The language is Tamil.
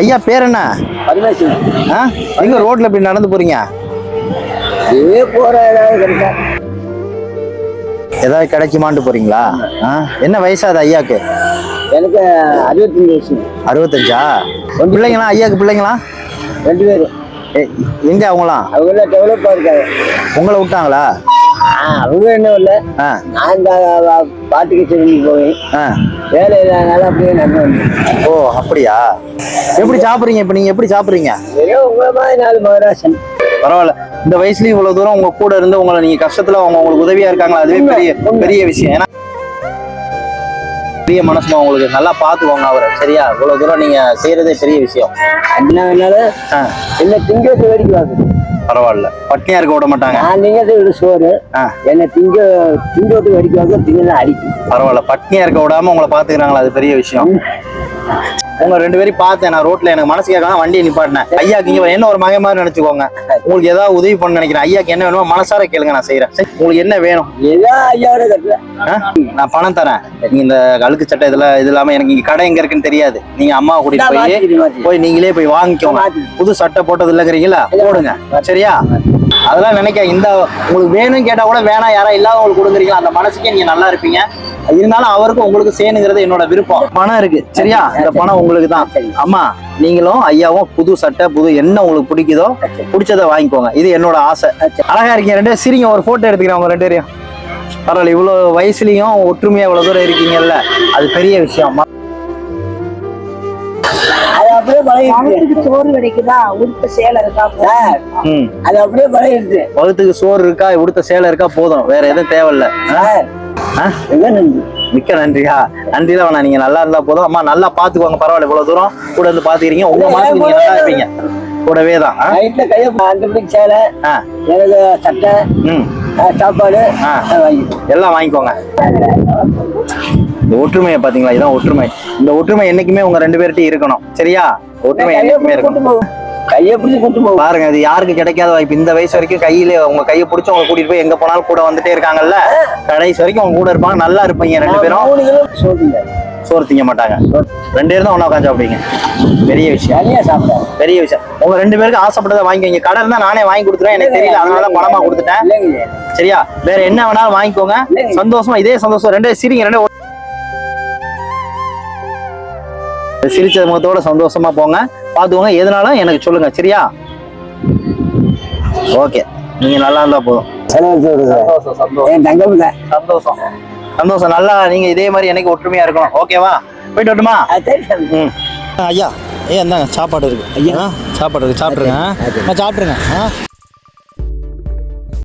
ஐயா பேர் என்ன? பரமேஸ்வரன். எங்க ரோட்ல இப்படி நடந்து போறீங்க? ஏதாவது கிடைக்குமான்னு போறீங்களா? என்ன வயசாது ஐயாக்கு? எனக்கு 65 வயசு. 65ஆ? பிள்ளைங்களா ஐயாக்கு? பிள்ளைங்களா 2 பேரும். எங்க அவங்களாம்? அவங்க டெவலப்பா இருக்காங்க. உங்களை விட்டாங்களா? அவங்க என்ன இல்லை, நான் இந்த பாட்டுக்கு திரும்பி போய் வேலை இல்லாதனால அப்படியே நடந்து வந்தேன். ஓ அப்படியா? எப்படி சாப்பிடுறீங்க இப்ப? நீங்க எப்படி சாப்பிடுறீங்க? உங்களை மாதிரி 4 மகராசன். பரவாயில்ல, இந்த வயசுலயும் இவ்வளவு தூரம் உங்க கூட இருந்து உங்களை நீங்க கஷ்டத்துல அவங்க உங்களுக்கு உதவியா இருக்காங்களா? அதுவே பெரிய பெரிய விஷயம். ஏன்னா பெரிய மனசுமா உங்களுக்கு நல்லா பாத்துக்கோங்க அவரை, சரியா? இவ்வளவு தூரம் நீங்க செய்யறதே பெரிய விஷயம். அதனால என்ன திங்கிறது வேடிக்கை பார்க்குது. பரவாயில்ல, பட்னியா இருக்க விட மாட்டாங்க. நீங்க சோறு என்ன திங்கோட்டு வேடிக்கை பார்க்க திங்க அடிக்கும். பரவாயில்ல, பட்னியா இருக்க விடாம உங்களை பாத்துக்கிறாங்களா, அது பெரிய விஷயம். உங்க 2 பேரும் பார்த்தேன் நான் ரோட்ல, எனக்கு மனசு கேட்காம வண்டியை நிப்பாட்டினேன். ஐயாக்கு இங்க என்ன ஒரு மகன் மாதிரி நினைச்சுக்கோங்க. உங்களுக்கு ஏதாவது உதவி பண்ண நினைக்கிறேன். ஐயாக்கு என்ன வேணுமோ மனசார கேளுங்க, நான் செய்யறேன். உங்களுக்கு என்ன வேணும்? நான் பணம் தரேன். நீங்க இந்த அழுக்கு சட்டை இது இல்லாம எனக்கு இங்க கடை எங்க இருக்குன்னு தெரியாது. நீங்க அம்மாவை கூட்டிட்டு போய் நீங்களே போய் வாங்கிக்கோங்க. புது சட்டை போட்டது இல்லைங்கிறீங்களா, போடுங்க, சரியா? அதெல்லாம் நினைக்க, இந்த உங்களுக்கு வேணும்னு கேட்டா கூட வேணாம், யாரா இல்லாதவங்களுக்கு கொடுக்குறீங்களா, அந்த மனசுக்கே நீங்க நல்லா இருப்பீங்க. இருந்தாலும் அவருக்கும் உங்களுக்கு செய்யணுங்கிறது என்னோட விருப்பம். பணம் இருக்கு, சரியா? இந்த பணம் உங்களுக்கு தான். அம்மா நீங்களும் ஐயாவும் புது சட்டை புது என்ன உங்களுக்கு பிடிக்குதோ பிடிச்சதை வாங்கிக்கோங்க. இது என்னோட ஆசை. அழகா இருக்கீங்க 2 பேரும். சிரிங்க, ஒரு போட்டோ எடுத்துக்கிறேன் உங்க 2 பேரையும். பரவாயில்ல, இவ்வளவு வயசுலயும் ஒற்றுமையா இவ்வளவு தூரம் இருக்கீங்கல்ல, அது பெரிய விஷயம். சோறு கிடைக்குதா, உடுத்த சேலை இருக்கா, அது அப்படியே பழகிடுச்சு. வகுத்துக்கு சோறு இருக்கா, உடுத்த சேலை இருக்கா, போதும், வேற எதுவும் தேவையில்ல. மிக்க நன்றியா? நன்றிதான் வேணா, நீங்க நல்லா இருந்தா போதும். அம்மா நல்லா பாத்துக்கோங்க. பரவாயில்ல, இவ்வளவு தூரம் கூட இருந்து பாத்துக்கிறீங்க. உங்க மனசுக்கு நீங்க நல்லா இருப்பீங்க. கூடவே தான் சேலை, எனக்கு சட்டை, சாப்பாடு எல்லாம் வாங்கிக்கோங்க. இந்த ஒற்றுமையை பாத்தீங்களா, இதான் ஒற்றுமை. இந்த ஒற்றுமை என்னைக்குமே உங்க 2 பேர்கிட்ட இருக்கணும், சரியா? ஒற்றுமை என்னைக்குமே இருக்கணும். கையை பிடிச்சி கூட்டு போகும் பாருங்க, அது யாருக்கு கிடைக்காத வாய்ப்பு. இந்த வயசு வரைக்கும் கையில உங்க கையை பிடிச்சி உங்க கூட்டிட்டு போய் எங்க போனாலும் கூட வந்துட்டே இருக்காங்கல்ல, கடைசி வரைக்கும் அவங்க கூட இருப்பாங்க. நல்லா இருப்பீங்க 2 பேரும். சோறு திங்க மாட்டாங்க. 2 பேரும் தான் ஒண்ணா உட்காந்து சாப்பிடுங்க. பெரிய விஷயம், பெரிய விஷயம். உங்க 2 பேருக்கு ஆசைப்பட்டதை வாங்கிக்கோங்க. கடை இருந்தா நானே வாங்கி கொடுத்துருவேன், எனக்கு தெரியல, அதனால பணமா கொடுத்துட்டேன், சரியா? வேற என்ன வேணாலும் வாங்கிக்கோங்க. சந்தோஷமா, இதே சந்தோஷம். 2 சிரிங்க, 2 சிரிச்ச முகத்தோட சந்தோஷமா போங்க. பாத்துக்கோங்க, எதுனாலும் எனக்கு சொல்லுங்க, சரியா? ஓகே, நீங்க நல்லா இருந்தா போதும். சந்தோஷம் சந்தோஷம். நல்லா நீங்க இதே மாதிரி எனக்கு ஒற்றுமையா இருக்கணும், ஓகேவா? போயிட்டு வரட்டுமா? ஐயா இந்தாங்க சாப்பாடு இருக்கு. ஐயா சாப்பாடு இருக்கு, சாப்பிட்டுருங்க. சாப்பிட்டுருங்க.